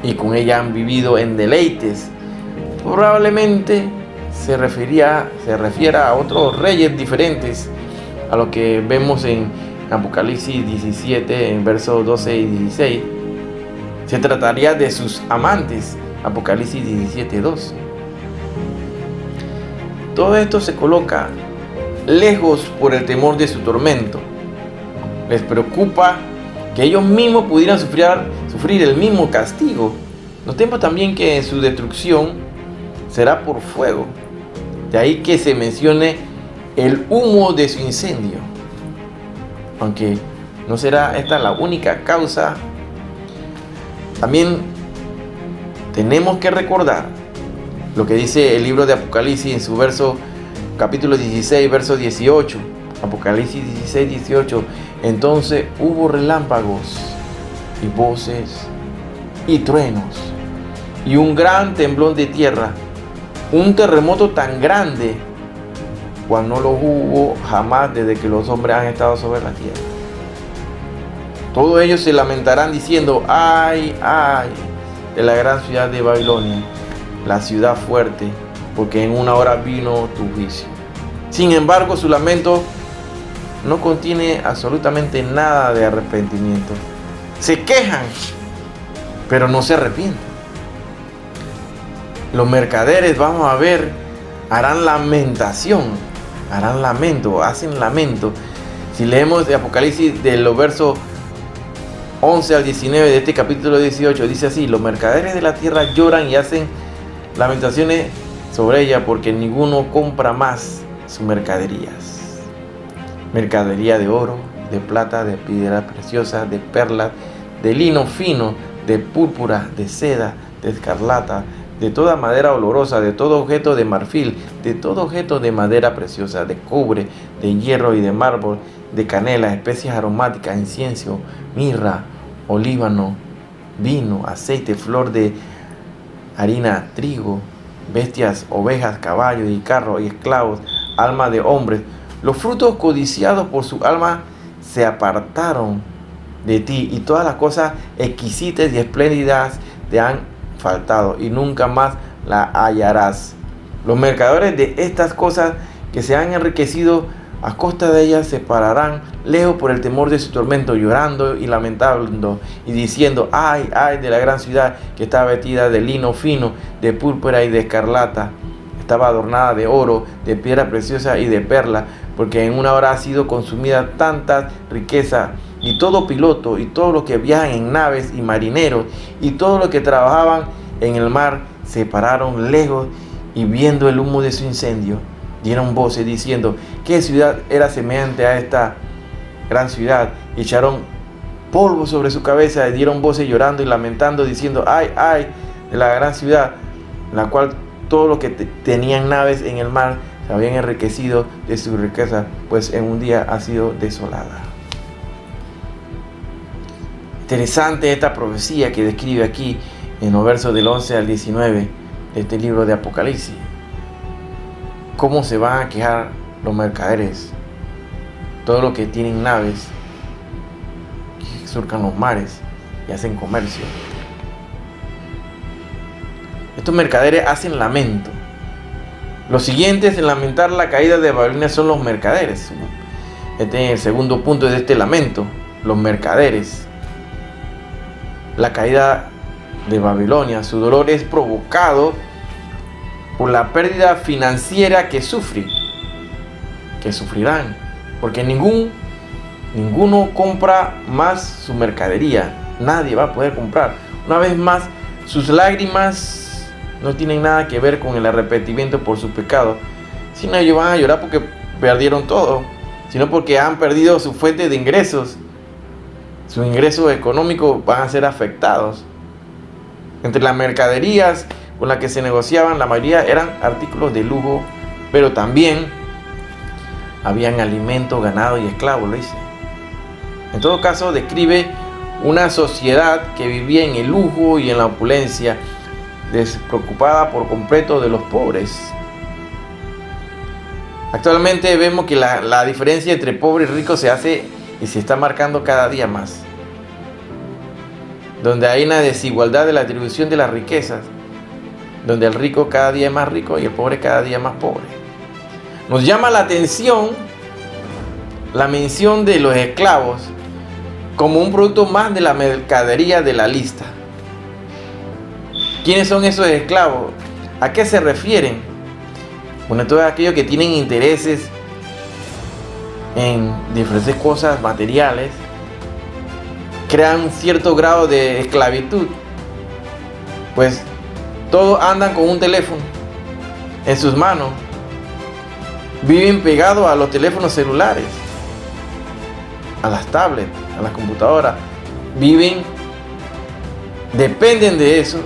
y con ella han vivido en deleites. Probablemente se refiera a otros reyes diferentes a lo que vemos en Apocalipsis 17, en versos 12 y 16. Se trataría de sus amantes, Apocalipsis 17, 2. Todo esto se coloca lejos por el temor de su tormento. Les preocupa que ellos mismos pudieran sufrir el mismo castigo. Notemos también que su destrucción será por fuego. De ahí que se mencione el humo de su incendio. Aunque no será esta la única causa, también tenemos que recordar lo que dice el libro de Apocalipsis en su capítulo 16, verso 18. Apocalipsis 16, 18. Entonces hubo relámpagos y voces y truenos y un gran temblor de tierra, un terremoto tan grande cual no lo hubo jamás desde que los hombres han estado sobre la tierra. Todos ellos se lamentarán diciendo: ¡ay, ay! De la gran ciudad de Babilonia, la ciudad fuerte, porque en una hora vino tu juicio. Sin embargo, su lamento no contiene absolutamente nada de arrepentimiento. Se quejan, pero no se arrepienten. Los mercaderes, vamos a ver, harán lamentación, hacen lamento. Si leemos de Apocalipsis de los versos 11 al 19 de este capítulo 18, dice así: los mercaderes de la tierra lloran y hacen lamentaciones sobre ella, porque ninguno compra más sus mercaderías. Mercadería de oro, de plata, de piedra preciosa, de perlas, de lino fino, de púrpura, de seda, de escarlata, de toda madera olorosa, de todo objeto de marfil, de todo objeto de madera preciosa, de cobre, de hierro y de mármol, de canela, especias aromáticas, incienso, mirra, olíbano, vino, aceite, flor de harina, trigo, bestias, ovejas, caballos y carros y esclavos, alma de hombres. Los frutos codiciados por su alma se apartaron de ti, y todas las cosas exquisitas y espléndidas te han faltado, y nunca más la hallarás. Los mercaderes de estas cosas que se han enriquecido a costa de ellas se pararán lejos por el temor de su tormento, llorando y lamentando y diciendo: ¡ay, ay! De la gran ciudad que estaba vestida de lino fino, de púrpura y de escarlata. Estaba adornada de oro, de piedra preciosa y de perla, porque en una hora ha sido consumida tanta riqueza. Y todo piloto y todos los que viajan en naves y marineros y todos los que trabajaban en el mar se pararon lejos y viendo el humo de su incendio, dieron voces diciendo: ¿qué ciudad era semejante a esta gran ciudad? Y echaron polvo sobre su cabeza y dieron voces llorando y lamentando, diciendo: ay, ay de la gran ciudad, la cual todos los que tenían naves en el mar se habían enriquecido de su riqueza, pues en un día ha sido desolada. Interesante esta profecía que describe aquí en los versos del 11 al 19 de este libro de Apocalipsis. ¿Cómo se van a quejar los mercaderes? Todos los que tienen naves, que surcan los mares y hacen comercio. Estos mercaderes hacen lamento. Los siguientes en lamentar la caída de Babilonia son los mercaderes. Este es el segundo punto de este lamento, los mercaderes. La caída de Babilonia, su dolor es provocado por la pérdida financiera que sufrirán, porque ninguno compra más su mercadería, nadie va a poder comprar. Una vez más, sus lágrimas no tienen nada que ver con el arrepentimiento por sus pecados, sino ellos van a llorar porque perdieron todo, sino porque han perdido su fuente de ingresos. Sus ingresos económicos van a ser afectados. Entre las mercaderías con las que se negociaban, la mayoría eran artículos de lujo, pero también habían alimentos, ganado y esclavos, lo dice. En todo caso, describe una sociedad que vivía en el lujo y en la opulencia, despreocupada por completo de los pobres. Actualmente vemos que la diferencia entre pobre y rico se hace y se está marcando cada día más, donde hay una desigualdad de la distribución de las riquezas, donde el rico cada día es más rico y el pobre cada día más pobre. Nos llama la atención la mención de los esclavos como un producto más de la mercadería de la lista. ¿Quiénes son esos esclavos? ¿A qué se refieren? Bueno, todos aquellos que tienen intereses en diferentes cosas materiales, crean un cierto grado de esclavitud. Pues todos andan con un teléfono en sus manos, viven pegados a los teléfonos celulares, a las tablets, a las computadoras, dependen de eso.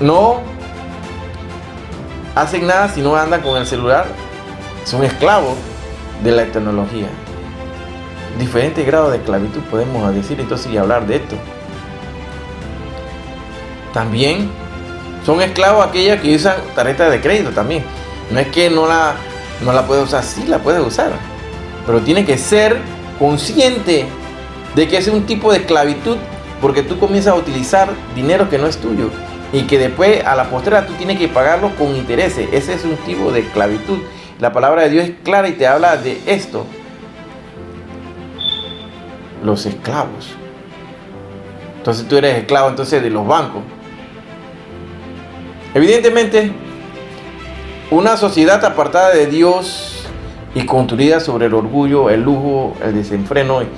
No hacen nada si no andan con el celular. Son esclavos de la tecnología. Diferentes grados de esclavitud podemos decir entonces y hablar de esto. También son esclavos aquellas que usan tarjetas de crédito también. No es que no la puede usar, sí la puede usar, pero tiene que ser consciente de que es un tipo de esclavitud, porque tú comienzas a utilizar dinero que no es tuyo y que después a la postre tú tienes que pagarlo con intereses. Ese es un tipo de esclavitud. La palabra de Dios es clara y te habla de esto. Los esclavos. Entonces tú eres esclavo entonces de los bancos. Evidentemente, una sociedad apartada de Dios y construida sobre el orgullo, el lujo, el desenfreno y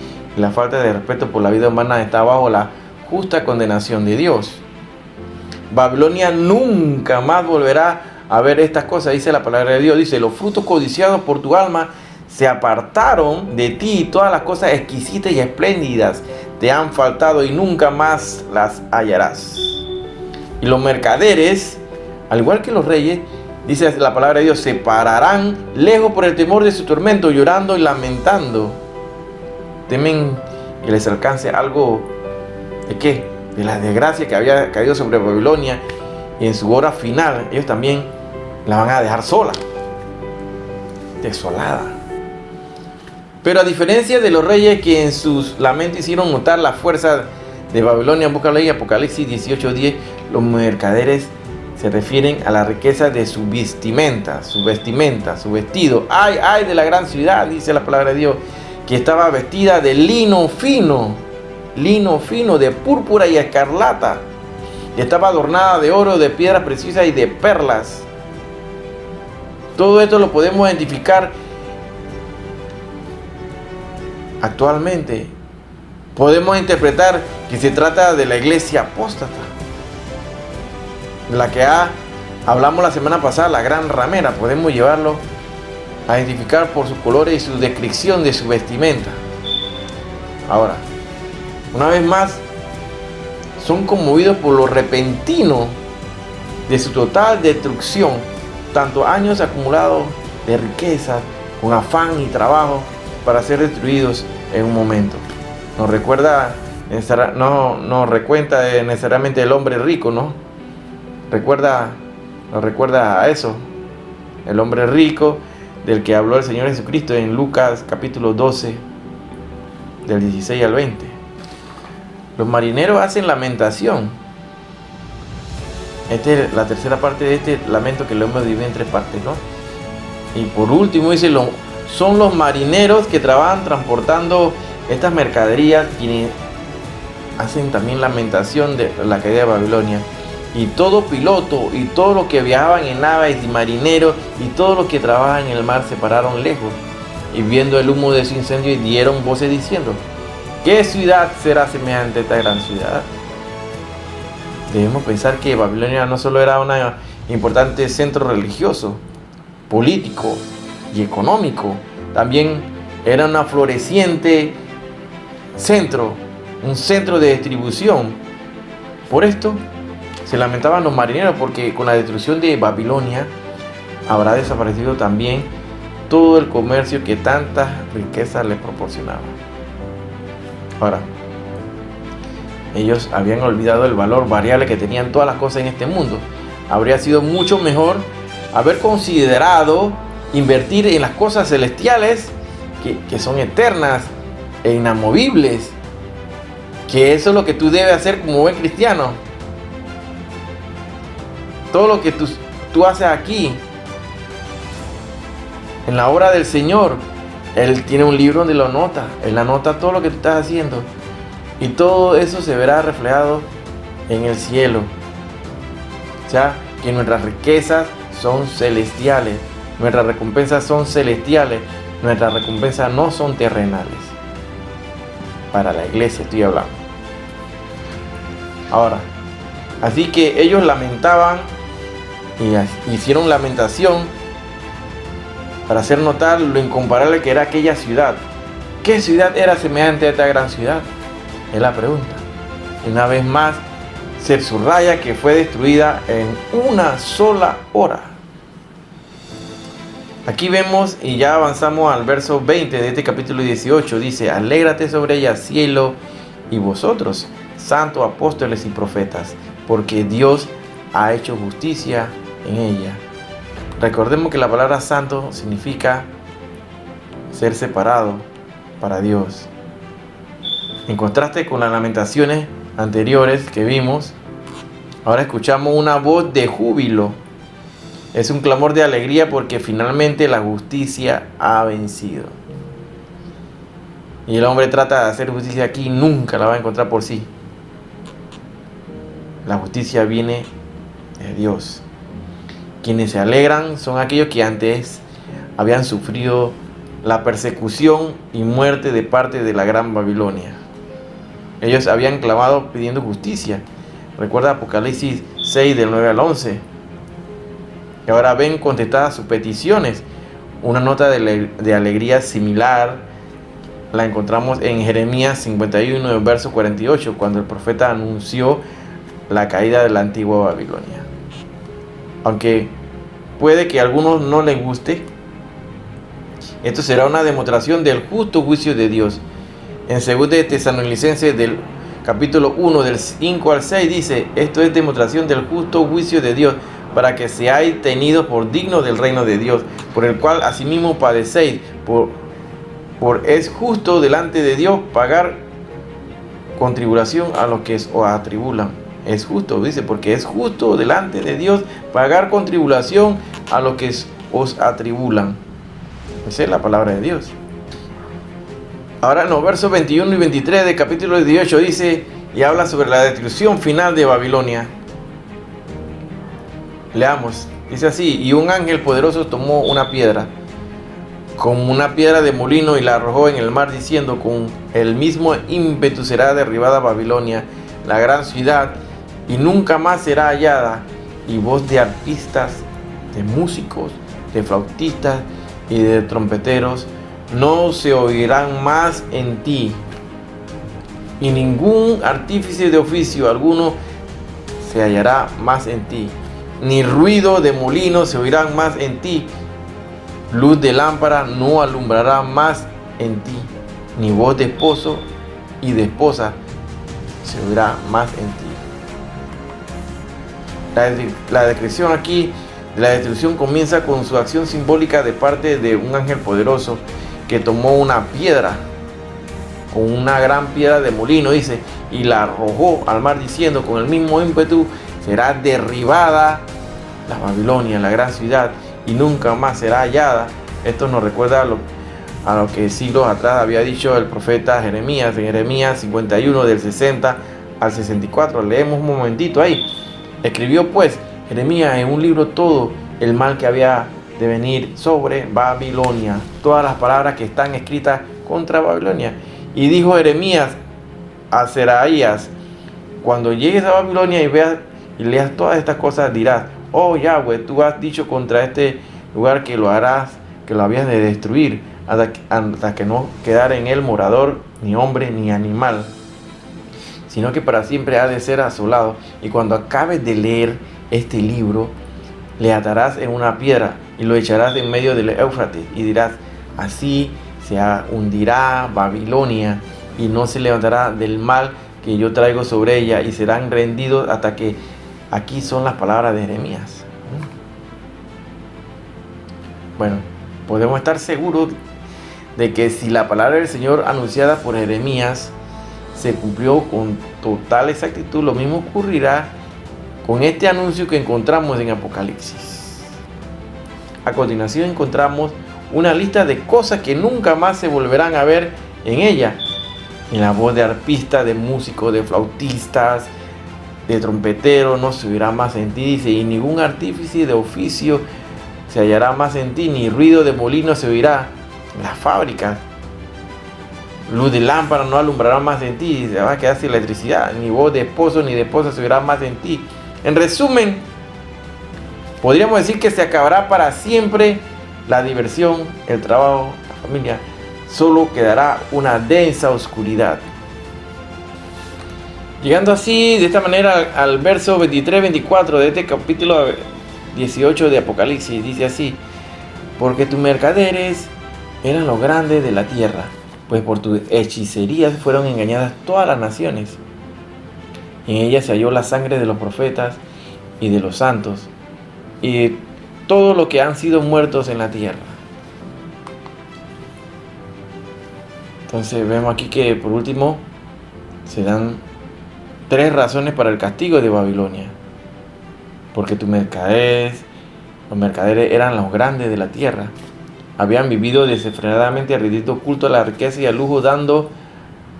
la falta de respeto por la vida humana está bajo la justa condenación de Dios. Babilonia nunca más volverá a ver estas cosas, dice la palabra de Dios. Dice: los frutos codiciados por tu alma se apartaron de ti, y todas las cosas exquisitas y espléndidas te han faltado y nunca más las hallarás. Y los mercaderes, al igual que los reyes, dice la palabra de Dios, se pararán lejos por el temor de su tormento, llorando y lamentando. Temen que les alcance algo de qué, de la desgracia que había caído sobre Babilonia, y en su hora final ellos también la van a dejar sola, desolada. Pero a diferencia de los reyes que en sus lamentos hicieron notar la fuerza de Babilonia, búscalo ahí, Apocalipsis 18:10, los mercaderes se refieren a la riqueza de su vestimenta, su vestido. Ay, ay de la gran ciudad, dice la palabra de Dios, que estaba vestida de lino fino, de púrpura y escarlata, y estaba adornada de oro, de piedras preciosas y de perlas. Todo esto lo podemos identificar actualmente. Podemos interpretar que se trata de la iglesia apóstata. de la que hablamos la semana pasada, la gran ramera. Podemos llevarlo a identificar por sus colores y su descripción de su vestimenta. Ahora, una vez más, son conmovidos por lo repentino de su total destrucción, tantos años acumulados de riqueza, con afán y trabajo para ser destruidos en un momento. Nos recuerda, no recuenta necesariamente el hombre rico, ¿no? Nos recuerda a eso, el hombre rico del que habló el Señor Jesucristo en Lucas capítulo 12, del 16 al 20. Los marineros hacen lamentación. Esta es la tercera parte de este lamento que lo hemos dividido en tres partes, ¿no? Y por último dice, son los marineros que trabajan transportando estas mercaderías quienes hacen también lamentación de la caída de Babilonia. Y todo piloto y todo lo que viajaban en naves y marineros y todos los que trabajan en el mar se pararon lejos y viendo el humo de su incendio y dieron voces diciendo: ¿qué ciudad será semejante a esta gran ciudad? Debemos pensar que Babilonia no solo era un importante centro religioso, político y económico, también era una floreciente centro, un centro de distribución. Por esto se lamentaban los marineros, porque con la destrucción de Babilonia habrá desaparecido también todo el comercio que tantas riquezas les proporcionaba. Ahora, ellos habían olvidado el valor variable que tenían todas las cosas en este mundo. Habría sido mucho mejor haber considerado invertir en las cosas celestiales que son eternas e inamovibles, que eso es lo que tú debes hacer como buen cristiano. Todo lo que tú haces aquí en la obra del Señor, Él tiene un libro donde lo anota. Él anota todo lo que tú estás haciendo, y todo eso se verá reflejado en el cielo. O sea, que nuestras riquezas son celestiales, nuestras recompensas son celestiales, nuestras recompensas no son terrenales. Para la iglesia estoy hablando. Ahora, así que ellos lamentaban y hicieron lamentación para hacer notar lo incomparable que era aquella ciudad. ¿Qué ciudad era semejante a esta gran ciudad? Es la pregunta. Y una vez más se subraya que fue destruida en una sola hora. Aquí vemos, y ya avanzamos al verso 20 de este capítulo 18, dice: alégrate sobre ella, cielo, y vosotros, santos apóstoles y profetas, porque Dios ha hecho justicia en ella. Recordemos que la palabra santo significa ser separado para Dios. En contraste con las lamentaciones anteriores que vimos, ahora escuchamos una voz de júbilo. Es un clamor de alegría porque finalmente la justicia ha vencido. Y el hombre trata de hacer justicia aquí y nunca la va a encontrar por sí. La justicia viene de Dios. Quienes se alegran son aquellos que antes habían sufrido la persecución y muerte de parte de la gran Babilonia. Ellos habían clamado pidiendo justicia. Recuerda Apocalipsis 6 del 9 al 11. Y ahora ven contestadas sus peticiones. Una nota de alegría similar la encontramos en Jeremías 51, verso 48, cuando el profeta anunció la caída de la antigua Babilonia. Aunque puede que a algunos no les guste, esto será una demostración del justo juicio de Dios. En 2 de Tesalonicenses del capítulo 1 del 5 al 6 dice: esto es demostración del justo juicio de Dios, para que seáis tenidos por dignos del reino de Dios, por el cual asimismo padecéis. Por es justo delante de Dios pagar con tribulación a los que os atribulan. Es justo, dice, porque es justo delante de Dios pagar con tribulación a los que os atribulan. Esa es la palabra de Dios. Ahora en los versos 21 y 23 del capítulo 18 dice y habla sobre la destrucción final de Babilonia. Leamos, dice así: y un ángel poderoso tomó una piedra, como una piedra de molino, y la arrojó en el mar, diciendo: con el mismo ímpetu será derribada Babilonia, la gran ciudad, y nunca más será hallada. y voz de arpistas, de músicos, de flautistas y de trompeteros no se oirán más en ti, y ningún artífice de oficio alguno se hallará más en ti, ni ruido de molino se oirá más en ti, luz de lámpara no alumbrará más en ti, ni voz de esposo y de esposa se oirá más en ti. La descripción aquí de la destrucción comienza con su acción simbólica de parte de un ángel poderoso que tomó una piedra, con una gran piedra de molino, dice, y la arrojó al mar diciendo, con el mismo ímpetu será derribada la Babilonia, la gran ciudad, y nunca más será hallada. Esto nos recuerda a lo que siglos atrás había dicho el profeta Jeremías, en Jeremías 51 del 60 al 64. Leemos un momentito ahí. Escribió pues Jeremías en un libro todo el mal que había de venir sobre Babilonia, todas las palabras que están escritas contra Babilonia. Y dijo Jeremías a Seraías, cuando llegues a Babilonia y veas y leas todas estas cosas, dirás, oh Yahweh, tú has dicho contra este lugar que lo harás, que lo habías de destruir, hasta que no quedara en él morador, ni hombre, ni animal, sino que para siempre ha de ser asolado. Y cuando acabes de leer este libro, le atarás en una piedra y lo echarás en medio del Éufrates, y dirás, así se hundirá Babilonia y no se levantará del mal que yo traigo sobre ella, y serán rendidos hasta que... Aquí son las palabras de Jeremías. Bueno, podemos estar seguros de que si la palabra del Señor anunciada por Jeremías se cumplió con total exactitud, lo mismo ocurrirá con este anuncio que encontramos en Apocalipsis. A continuación encontramos una lista de cosas que nunca más se volverán a ver en ella. En la voz de arpistas, de músicos, de flautistas, de trompeteros no se oirá más en ti, dice, y ningún artífice de oficio se hallará más en ti, ni ruido de molino se oirá en las fábricas. Luz de lámpara no alumbrará más en ti, y se va a quedar sin electricidad, ni voz de esposo ni de esposa se oirá más en ti. En resumen, podríamos decir que se acabará para siempre la diversión, el trabajo, la familia. Solo quedará una densa oscuridad. Llegando así, de esta manera, al verso 23-24 de este capítulo 18 de Apocalipsis, dice así, porque tus mercaderes eran los grandes de la tierra, pues por tus hechicerías fueron engañadas todas las naciones. En ellas se halló la sangre de los profetas y de los santos, y de todos los que han sido muertos en la tierra. Entonces vemos aquí que por último se dan 3 razones para el castigo de Babilonia. Porque los mercaderes eran los grandes de la tierra. Habían vivido desenfrenadamente, rindiendo culto a la riqueza y al lujo, dando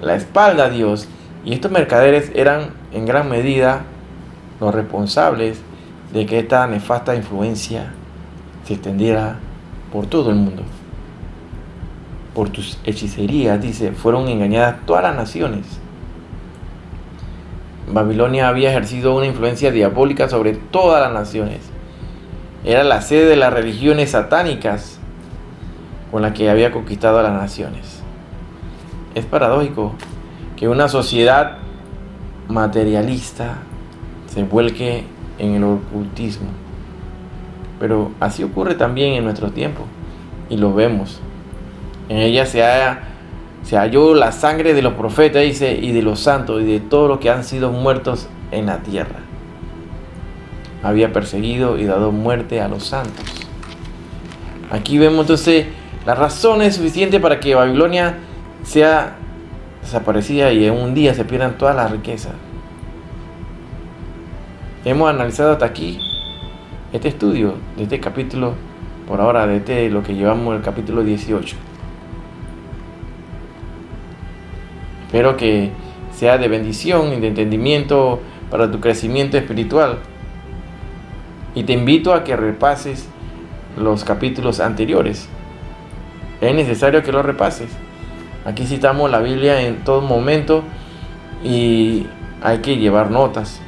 la espalda a Dios. Y estos mercaderes eran en gran medida los responsables de que esta nefasta influencia se extendiera por todo el mundo. Por tus hechicerías, dice, fueron engañadas todas las naciones. Babilonia había ejercido una influencia diabólica sobre todas las naciones. Era la sede de las religiones satánicas con la que había conquistado a las naciones. Es paradójico que una sociedad materialista se vuelque en el ocultismo. Pero así ocurre también en nuestro tiempo, y lo vemos. En ella se halló la sangre de los profetas, dice, y de los santos, y de todos los que han sido muertos en la tierra. Había perseguido y dado muerte a los santos. Aquí vemos entonces las razones suficientes para que Babilonia sea desaparecida y en un día se pierdan todas las riquezas. Hemos analizado hasta aquí este estudio de este capítulo, por ahora, de lo que llevamos el capítulo 18. Espero que sea de bendición y de entendimiento para tu crecimiento espiritual. Y te invito a que repases los capítulos anteriores. Es necesario que los repases. Aquí citamos la Biblia en todo momento y hay que llevar notas.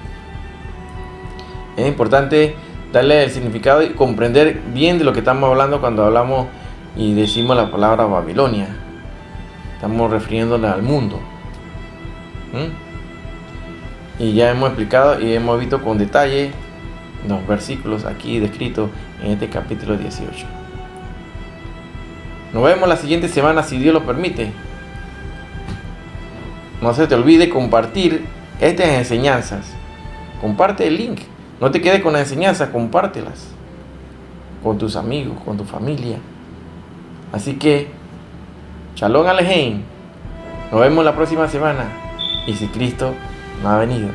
Es importante darle el significado y comprender bien de lo que estamos hablando cuando hablamos y decimos la palabra Babilonia. Estamos refiriéndonos al mundo. Y ya hemos explicado y hemos visto con detalle los versículos aquí descritos en este capítulo 18. Nos vemos la siguiente semana si Dios lo permite. No se te olvide compartir estas enseñanzas. Comparte el link. No te quedes con las enseñanzas, compártelas con tus amigos, con tu familia. Así que, Shalom Alejem. Nos vemos la próxima semana. Y si Cristo no ha venido.